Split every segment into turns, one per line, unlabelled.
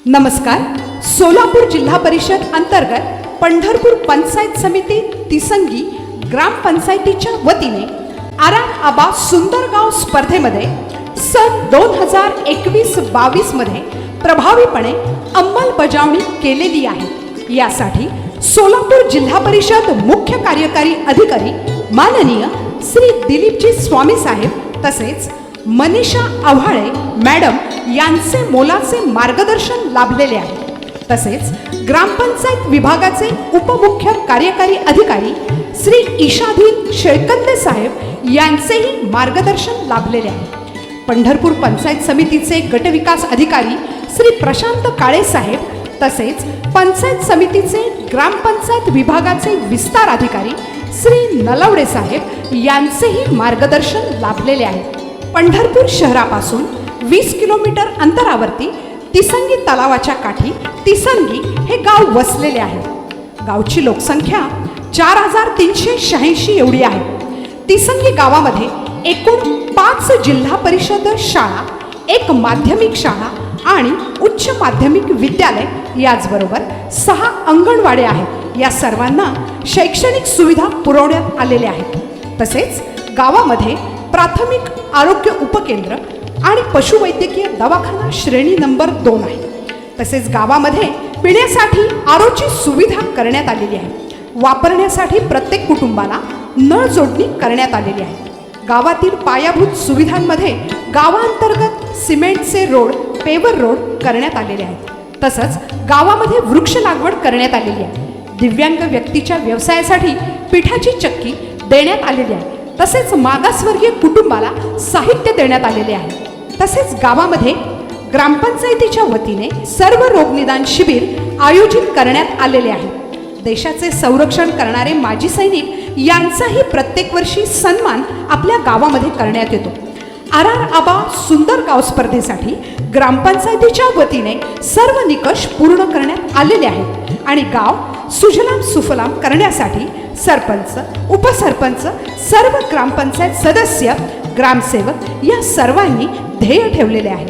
नमस्कार. सोलापूर जिल्हा परिषद अंतर्गत पंढरपूर पंचायत समिती तिसंगी ग्रामपंचायतीच्या वतीने आराम आबा सुंदर गाव स्पर्धेमध्ये सन 2021-22 मध्ये प्रभावीपणे अंमलबजावणी केलेली आहे. यासाठी सोलापूर जिल्हा परिषद मुख्य कार्यकारी अधिकारी माननीय श्री दिलीपजी स्वामी साहेब तसेच मनीषा आव्हाळे मॅडम यांचे मोलाचे मार्गदर्शन लाभलेले आहे. तसेच ग्रामपंचायत विभागाचे उपमुख्य कार्यकारी अधिकारी श्री ईशाधीन शेळकंदे साहेब यांचेही मार्गदर्शन लाभलेले आहे. पंढरपूर पंचायत समितीचे गटविकास अधिकारी श्री प्रशांत काळे साहेब तसेच पंचायत समितीचे ग्रामपंचायत विभागाचे विस्तार अधिकारी श्री नलवडे साहेब यांचेही मार्गदर्शन लाभलेले आहे. पंढरपूर शहरापासून 20 किलोमीटर अंतरावरती तिसंगी तलावाच्या काठी तिसंगी हे गाव वसलेले आहे. गावची लोकसंख्या 4386 एवढी आहे. तिसंगी गावामध्ये एकूण 5 जिल्हा परिषद शाळा, 1 माध्यमिक शाळा आणि उच्च माध्यमिक विद्यालय याचबरोबर 6 अंगणवाड्या आहेत. या सर्वांना शैक्षणिक सुविधा पुरवण्यात आलेल्या आहेत. तसेच गावामध्ये प्राथमिक आरोग्य उपकेंद्र आणि पशुवैद्यकीय दवाखाना श्रेणी नंबर 2 आहे. तसेच गावामध्ये पिण्यासाठी आरोची सुविधा करण्यात आलेली आहे. वापरण्यासाठी प्रत्येक कुटुंबाला नळ जोडणी करण्यात आलेली आहे. गावातील पायाभूत सुविधांमध्ये गावांतर्गत सिमेंटचे रोड, पेवर रोड करण्यात आलेले आहेत. तसंच गावामध्ये वृक्ष लागवड करण्यात आलेली आहे. दिव्यांग व्यक्तीच्या व्यवसायासाठी पिठाची चक्की देण्यात आलेली आहे. तसेच मागासवर्गीय कुटुंबाला साहित्य देण्यात आलेले आहे. तसेच गावामध्ये ग्रामपंचायतीच्या वतीने सर्व रोगनिदान शिबिर आयोजित करण्यात आलेले आहे. देशाचे संरक्षण करणारे माजी सैनिक यांचाही प्रत्येक वर्षी सन्मान आपल्या गावामध्ये करण्यात येतो. आर आबा सुंदर गाव स्पर्धेसाठी ग्रामपंचायतीच्या वतीने सर्व निकष पूर्ण करण्यात आलेले आहेत आणि गाव सुजलाम सुफलाम करण्यासाठी सरपंच, उपसरपंच, सर्व ग्रामपंचायत सदस्य, ग्रामसेवक या सर्वांनी ध्येय ठेवलेले आहे.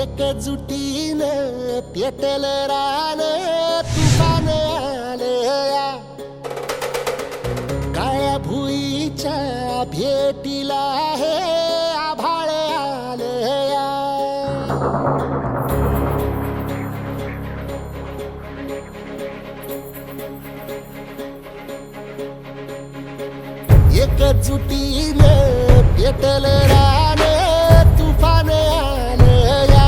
एकजुटीनं पेटल रान तुफान आलया, काळ्या भुईच्या भेटीला हे आभाळ आलया. एकजुटीनं पेटल रान तुफान आलया,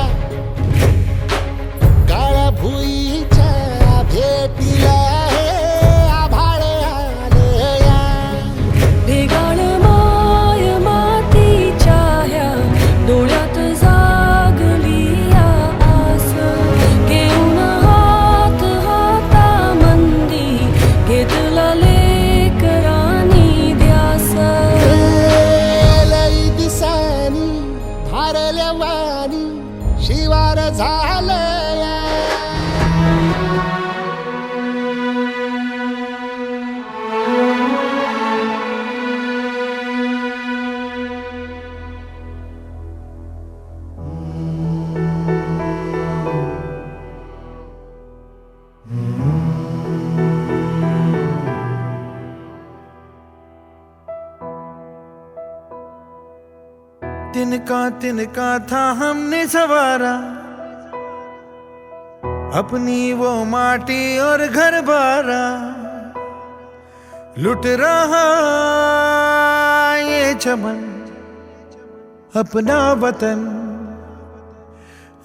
काळ्या भुईच्या भेटीला हे आभाळ आलया.
ढेगाळ माय मातीच्या ह्या डोळ्यात जागली आस, घेऊन हात हातामंदी घेतला लेकरांनी ध्यास.
लई दिसानी भारल्या वाणी शिवार झालया.
तिनका था हमने सवारा, अपनी वो माटी और घर बारा. लुट रहा ये चमन अपना वतन,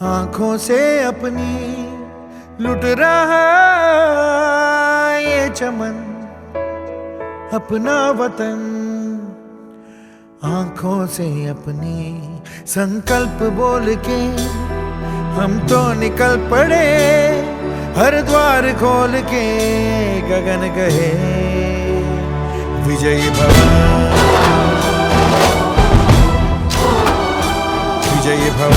आंखों से अपनी लुट रहा ये चमन अपना वतन, आंखों से अपनी. संकल्प बोल के हम तो निकल पड़े, हर द्वार खोल के गगन कहे विजयी भव, विजयी भव.